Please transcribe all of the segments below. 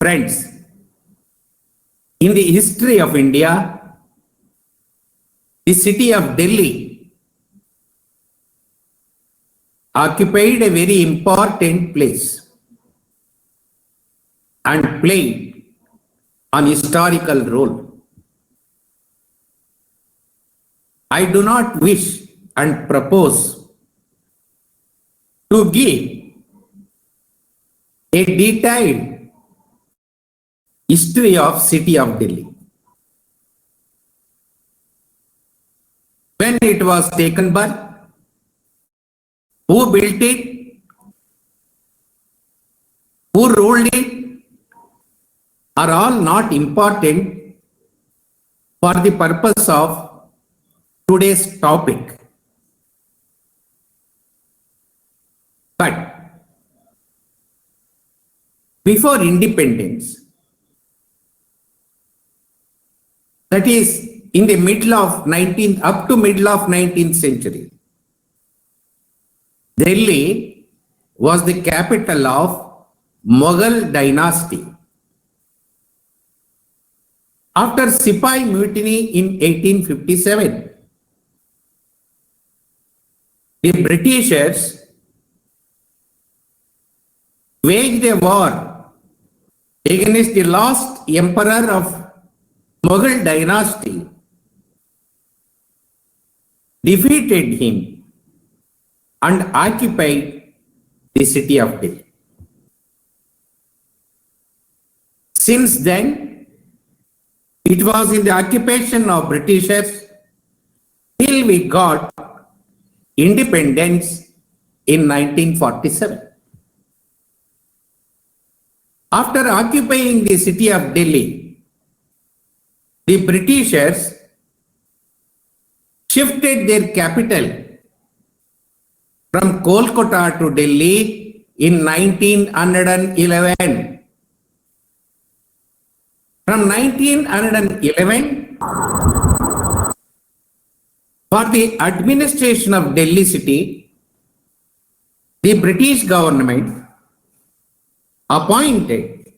Friends, in the history of India, the city of Delhi occupied a very important place and played an historical role. I do not wish and propose to give a detailed history of city of Delhi. When it was taken by, who built it, who ruled it, are all not important for the purpose of today's topic. But before independence, that is in the middle of 19th, up to middle of 19th century, Delhi was the capital of Mughal dynasty. After Sipai Mutiny in 1857, the Britishers waged a war against the last emperor of Mughal dynasty, defeated him and occupied the city of Delhi. Since then, it was in the occupation of Britishers till we got independence in 1947. After occupying the city of Delhi, the Britishers shifted their capital from Kolkata to Delhi in 1911. From 1911, for the administration of Delhi city, the British government appointed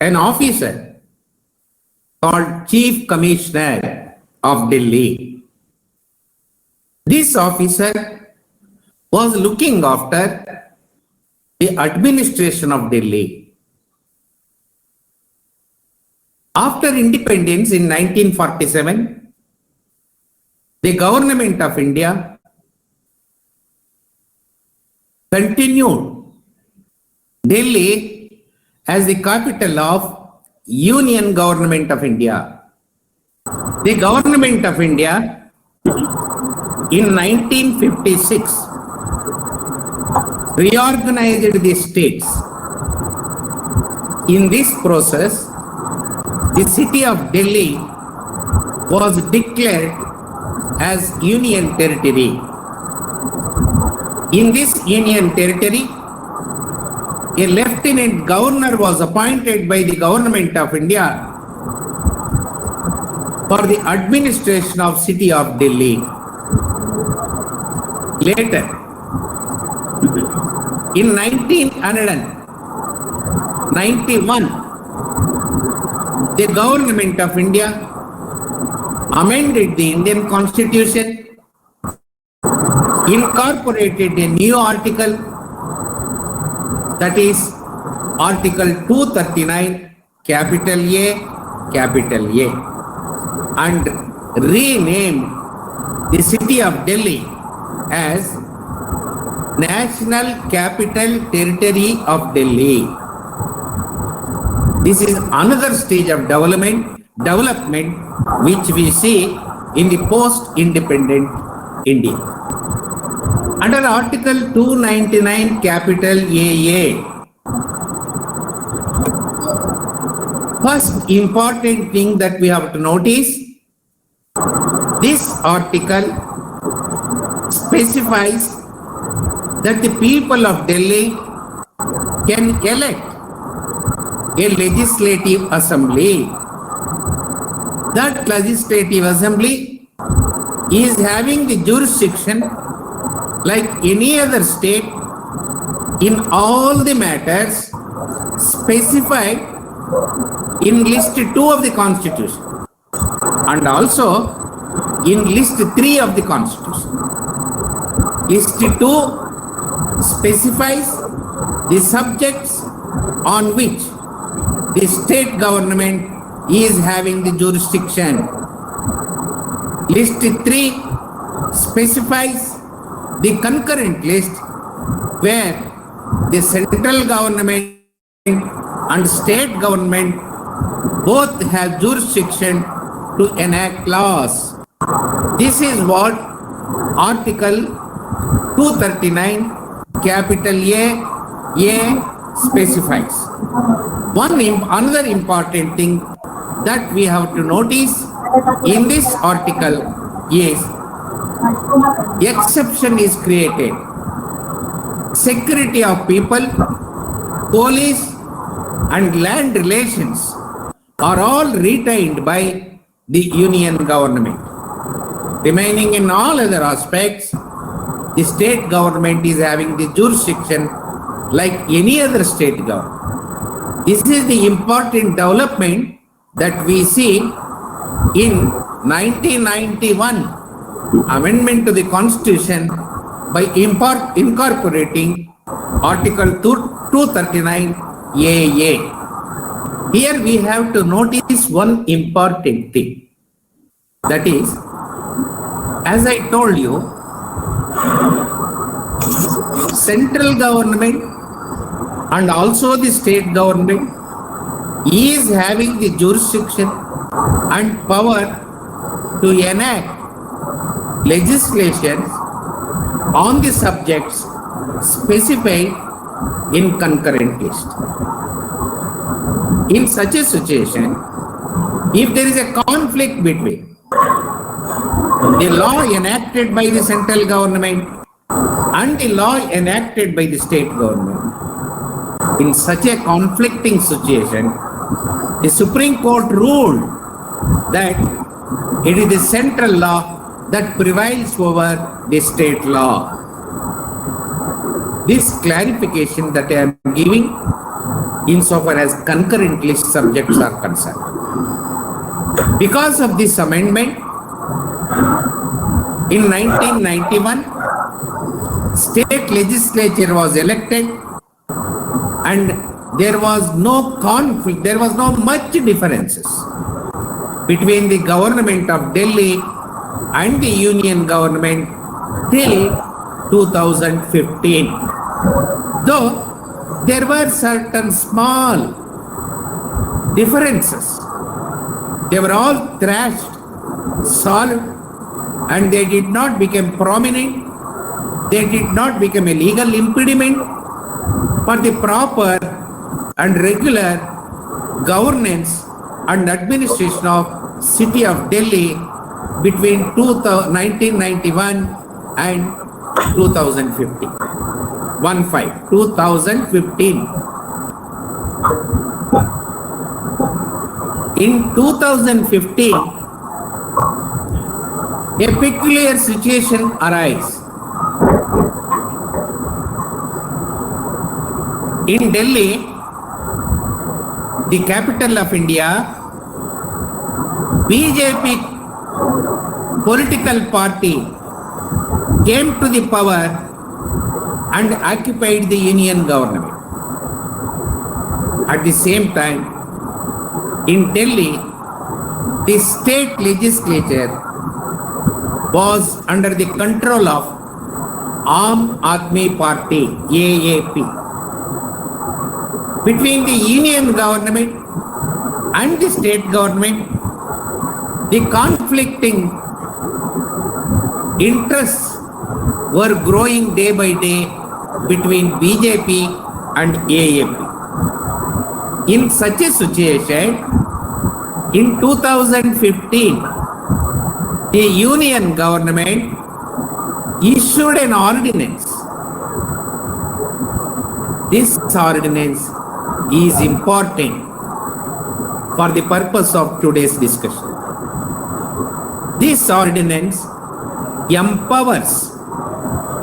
an officer called Chief Commissioner of Delhi. This officer was looking after the administration of Delhi. After independence in 1947, the government of India continued Delhi as the capital of Union Government of India. The Government of India in 1956 reorganized the states. In this process, the city of Delhi was declared as Union Territory. In this Union Territory, a Lieutenant Governor was appointed by the Government of India for the administration of city of Delhi. Later, in 1991, the Government of India amended the Indian Constitution, incorporated a new article, that is Article 239, capital A, and renamed the city of Delhi as National Capital Territory of Delhi. This is another stage of development which we see in the post-independent India. Under Article 299, capital AA, first important thing that we have to notice, this article specifies that the people of Delhi can elect a legislative assembly. That legislative assembly is having the jurisdiction like any other state in all the matters specified in list 2 of the Constitution and also in list 3 of the Constitution. List 2 specifies the subjects on which the state government is having the jurisdiction. List 3 specifies the concurrent list where the central government and state government both have jurisdiction to enact laws. This is what Article 239 capital A specifies. Another important thing that we have to notice in this article is exception is created. Security of people, police and land relations are all retained by the union government. Remaining in all other aspects, the state government is having the jurisdiction like any other state government. This is the important development that we see in 1991 amendment to the Constitution by incorporating Article 239 AA. Here we have to notice one important thing. That is, as I told you, central government and also the state government is having the jurisdiction and power to enact legislation on the subjects specified in concurrent list. In such a situation, if there is a conflict between the law enacted by the central government and the law enacted by the state government, in such a conflicting situation, the Supreme Court ruled that it is the central law that prevails over the state law. This clarification that I am giving insofar as concurrent list subjects are concerned. Because of this amendment, in 1991, state legislature was elected and there was no conflict, there was no much differences between the government of Delhi and the union government till 2015. Though there were certain small differences, they were all thrashed, solved, and they did not become prominent, they did not become a legal impediment for the proper and regular governance and administration of city of Delhi between 1991 and 2015. 2015. In 2015, a peculiar situation arises. In Delhi, the capital of India, BJP political party came to the power and occupied the union government. At the same time, in Delhi, the state legislature was under the control of Aam Aadmi Party, AAP. Between the union government and the state government, the conflicting interests were growing day by day between BJP and AAP. In such a situation, in 2015, the union government issued an ordinance. This ordinance is important for the purpose of today's discussion. This ordinance empowers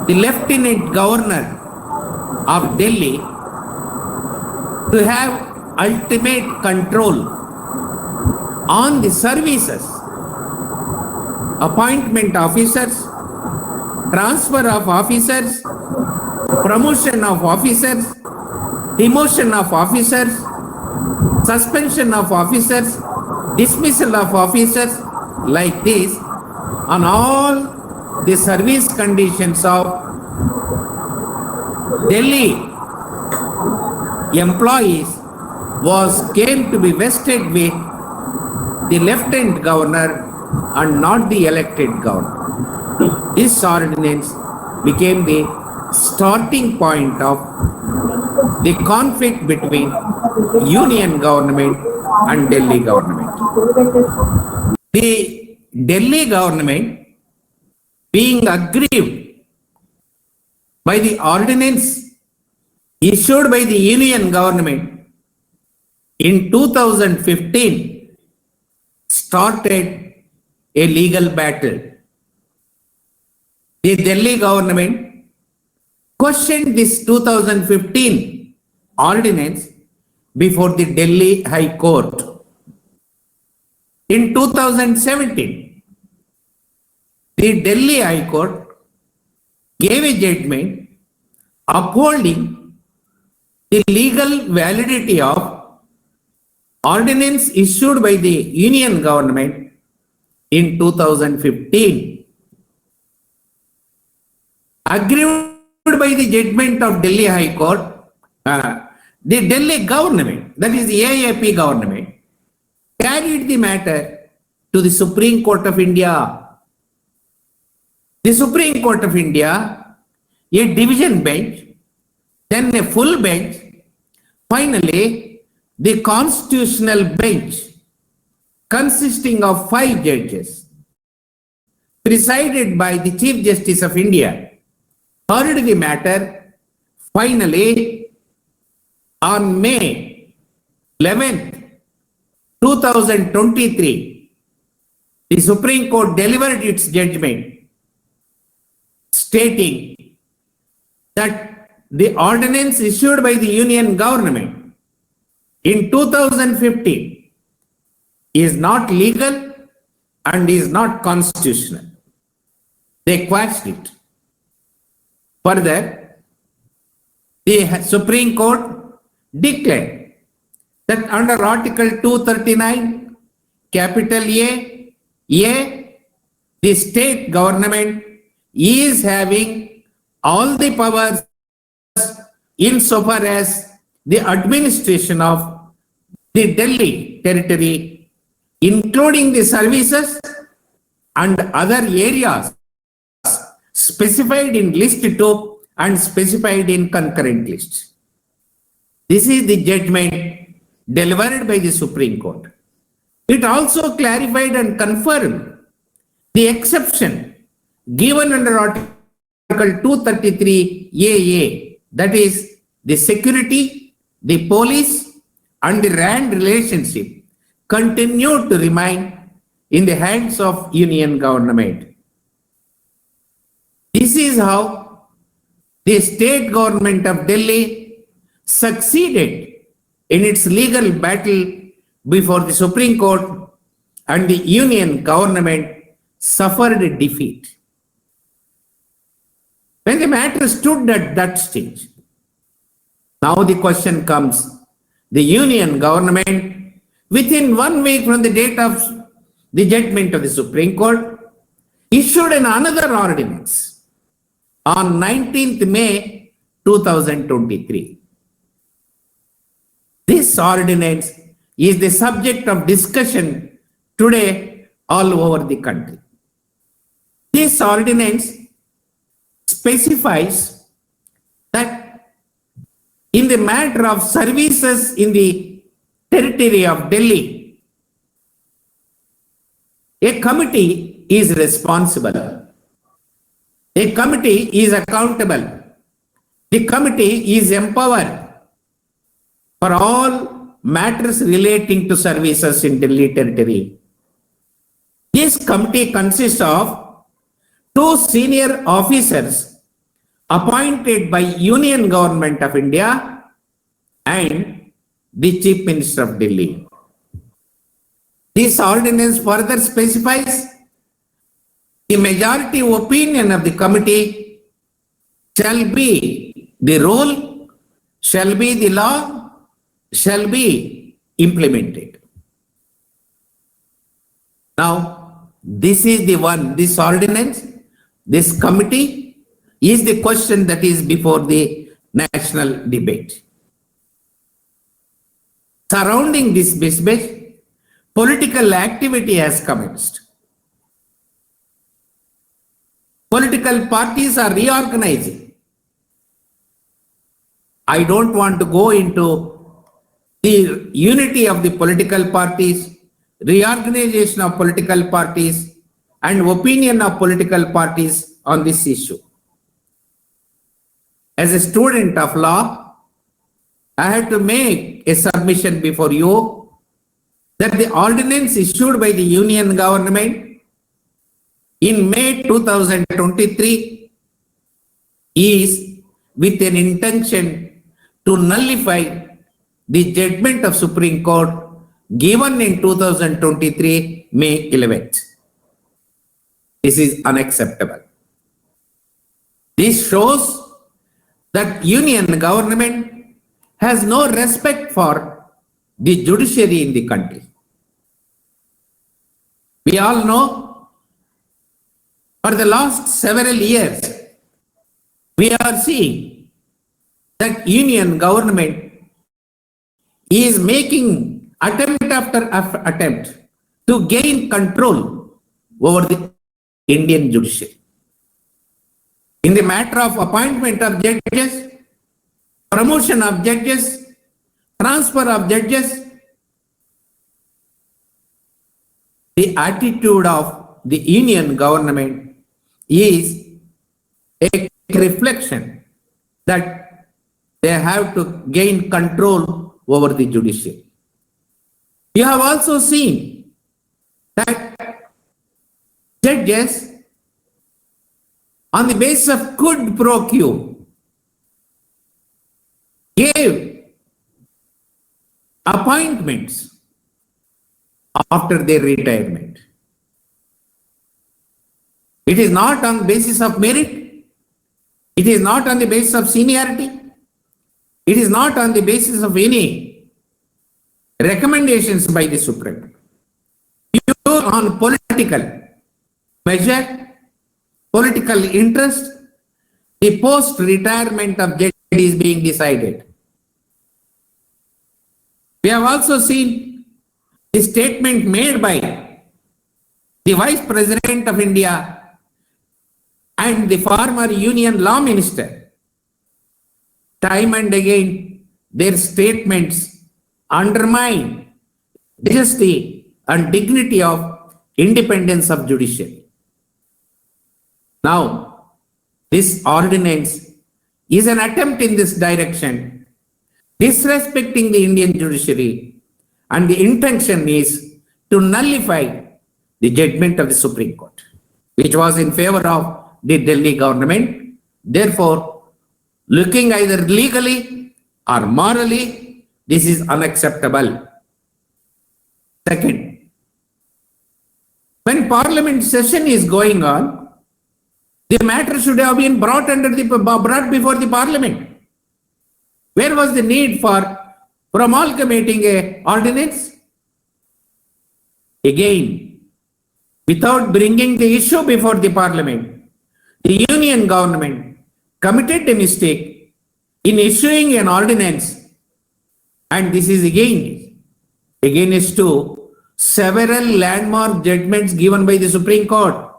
the Lieutenant Governor of Delhi to have ultimate control on the services, appointment officers, transfer of officers, promotion of officers, demotion of officers, suspension of officers, dismissal of officers, like this, on all the service conditions of Delhi employees came to be vested with the Lieutenant Governor and not the elected governor. This ordinance became the starting point of the conflict between Union government and Delhi government. The Delhi government, being aggrieved by the ordinance issued by the Union government in 2015, started a legal battle. The Delhi government questioned this 2015 ordinance before the Delhi High Court. In 2017, the Delhi High Court gave a judgment upholding the legal validity of ordinance issued by the Union government in 2015. Aggrieved by the judgment of Delhi High Court, the Delhi government, that is the AAP government, carried the matter to the Supreme Court of India. The Supreme Court of India, a division bench, then a full bench, finally the constitutional bench consisting of 5 judges, presided by the Chief Justice of India, heard the matter. Finally, on May 11th, 2023, the Supreme Court delivered its judgment stating that the ordinance issued by the Union government in 2015 is not legal and is not constitutional. They quashed it. Further, the Supreme Court declared that under Article 239, capital A, the state government is having all the powers insofar as the administration of the Delhi territory, including the services and other areas specified in list 2 and specified in concurrent list. This is the judgment delivered by the Supreme Court. It also clarified and confirmed the exception given under Article 233 AA, that is the security, the police and the RAND relationship continued to remain in the hands of Union government. This is how the state government of Delhi succeeded in its legal battle before the Supreme Court, and the Union government suffered a defeat. When the matter stood at that stage, now the question comes, the Union government, within 1 week from the date of the judgment of the Supreme Court, issued another ordinance on 19th May 2023. This ordinance is the subject of discussion today all over the country. This ordinance specifies that in the matter of services in the territory of Delhi, a committee is responsible. A committee is accountable. The committee is empowered for all matters relating to services in Delhi territory. This committee consists of 2 senior officers appointed by Union Government of India and the Chief Minister of Delhi. This ordinance further specifies the majority opinion of the committee shall be the rule, shall be the law, shall be implemented. Now, this is the one, this ordinance, this committee is the question that is before the national debate. Surrounding this business, political activity has commenced. Political parties are reorganizing. I don't want to go into the unity of the political parties, reorganization of political parties, and opinion of political parties on this issue. As a student of law, I have to make a submission before you that the ordinance issued by the Union government in May 2023 is with an intention to nullify the judgment of Supreme Court given in 2023 May 11th. This is unacceptable. This shows that Union government has no respect for the judiciary in the country. We all know for the last several years, we are seeing that Union government is making attempt after attempt to gain control over the Indian judiciary. In the matter of appointment of judges, promotion of judges, transfer of judges, the attitude of the Union government is a reflection that they have to gain control over the judiciary. You have also seen that judges, on the basis of quid pro quo, gave appointments after their retirement. It is not on the basis of merit. It is not on the basis of seniority. It is not on the basis of any recommendations by the Supreme. Pure on political measure, political interest, the post-retirement of judge is being decided. We have also seen the statement made by the Vice President of India and the former Union Law Minister. Time and again, their statements undermine majesty and dignity of independence of judiciary. Now, this ordinance is an attempt in this direction, disrespecting the Indian judiciary, and the intention is to nullify the judgment of the Supreme Court, which was in favor of the Delhi government. Therefore, looking either legally or morally, this is unacceptable. Second, when Parliament session is going on, the matter should have been brought before the Parliament. Where was the need for promulgating an ordinance? Again, without bringing the issue before the Parliament, the Union government committed a mistake in issuing an ordinance, and this is again against to several landmark judgments given by the Supreme Court.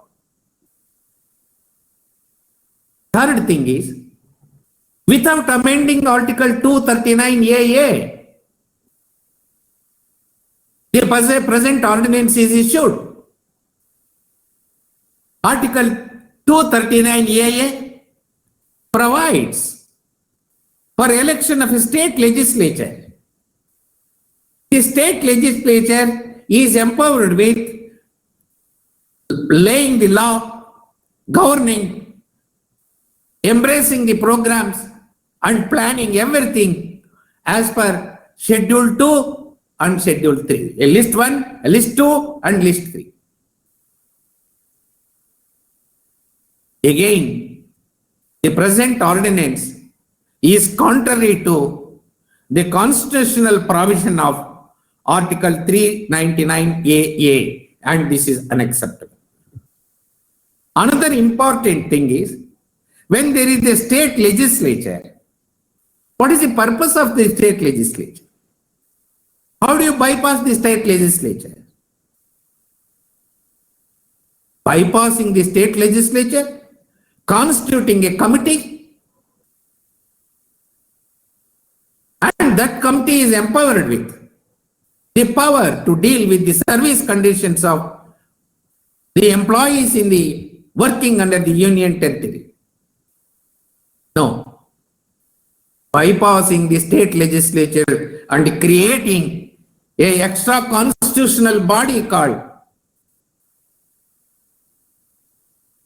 Third thing is, without amending Article 239AA, the present ordinance is issued. Article 239AA provides for election of a state legislature. The state legislature is empowered with laying the law, governing, embracing the programs and planning everything as per Schedule 2 and Schedule 3. A list 1, a list 2 and list 3. Again, the present ordinance is contrary to the constitutional provision of Article 399AA, and this is unacceptable. Another important thing is, when there is a state legislature, what is the purpose of the state legislature? How do you bypass the state legislature? Bypassing the state legislature, constituting a committee, and that committee is empowered with the power to deal with the service conditions of the employees in the working under the union territory. No. Bypassing the state legislature and creating a extra constitutional body called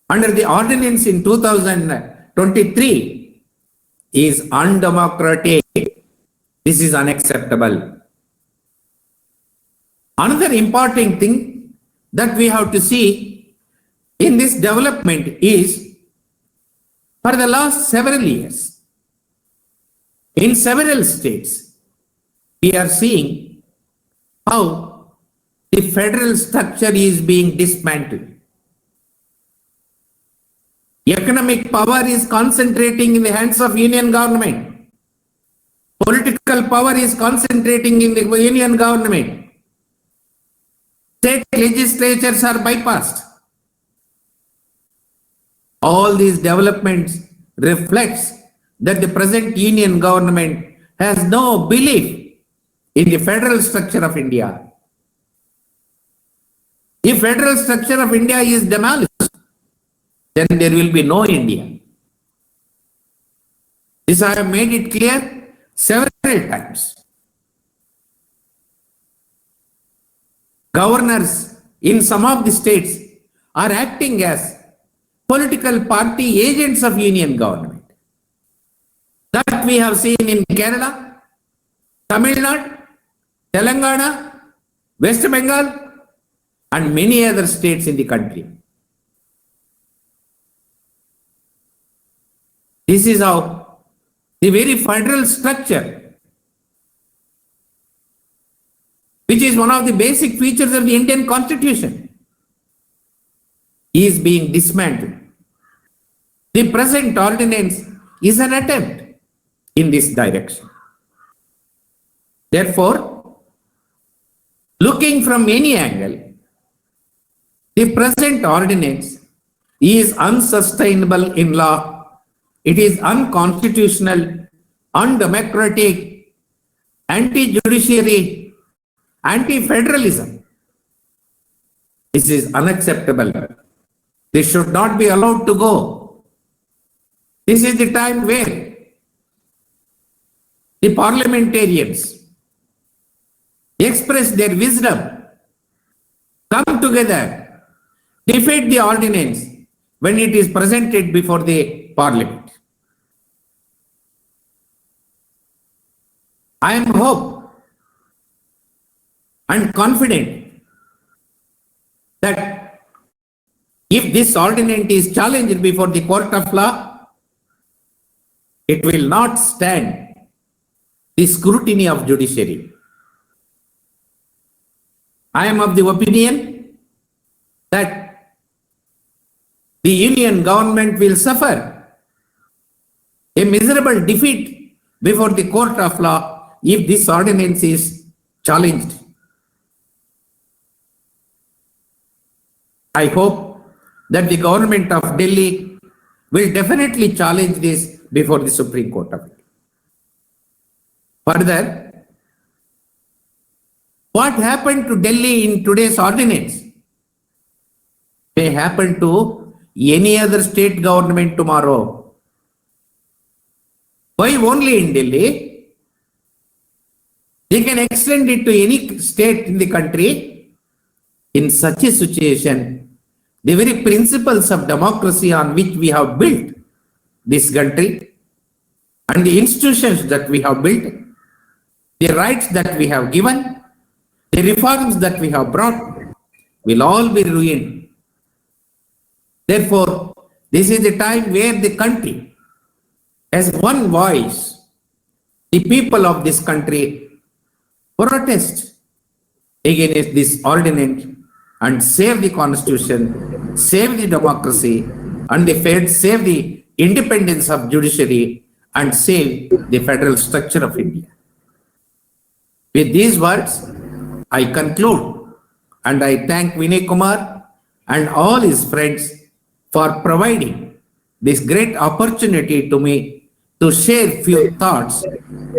under the ordinance in 2023 is undemocratic. This is unacceptable. Another important thing that we have to see in this development is, for the last several years, in several states, we are seeing how the federal structure is being dismantled. Economic power is concentrating in the hands of union government. Political power is concentrating in the union government. State legislatures are bypassed. All these developments reflects that the present union government has no belief in the federal structure of India. If federal structure of India is demolished, then there will be no India. This I have made it clear several times. Governors in some of the states are acting as political party agents of union government. That we have seen in Kerala, Tamil Nadu, Telangana, West Bengal, and many other states in the country. This is how the very federal structure, which is one of the basic features of the Indian Constitution, is being dismantled. The present ordinance is an attempt in this direction. Therefore, looking from any angle, the present ordinance is unsustainable in law. It is unconstitutional, undemocratic, anti-judiciary, anti-federalism. This is unacceptable. This should not be allowed to go. This is the time where the parliamentarians express their wisdom, come together, defeat the ordinance when it is presented before the parliament. I am hope and confident that if this ordinance is challenged before the court of law, it will not stand the scrutiny of judiciary. I am of the opinion that the union government will suffer a miserable defeat before the court of law if this ordinance is challenged. I hope that the government of Delhi will definitely challenge this before the Supreme Court of India. Further, what happened to Delhi in today's ordinance may happen to any other state government tomorrow. Why only in Delhi? They can extend it to any state in the country. In such a situation, the very principles of democracy on which we have built this country and the institutions that we have built the rights that we have given, the reforms that we have brought will all be ruined. Therefore, this is the time where the country, as one voice, the people of this country protest against this ordinance and save the constitution, save the democracy, and save the independence of judiciary and save the federal structure of India. With these words, I conclude and I thank Vinay Kumar and all his friends for providing this great opportunity to me to share few thoughts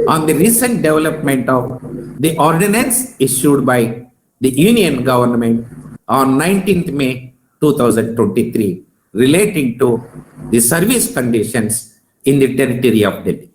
on the recent development of the ordinance issued by the Union government on 19th May 2023 relating to the service conditions in the territory of Delhi.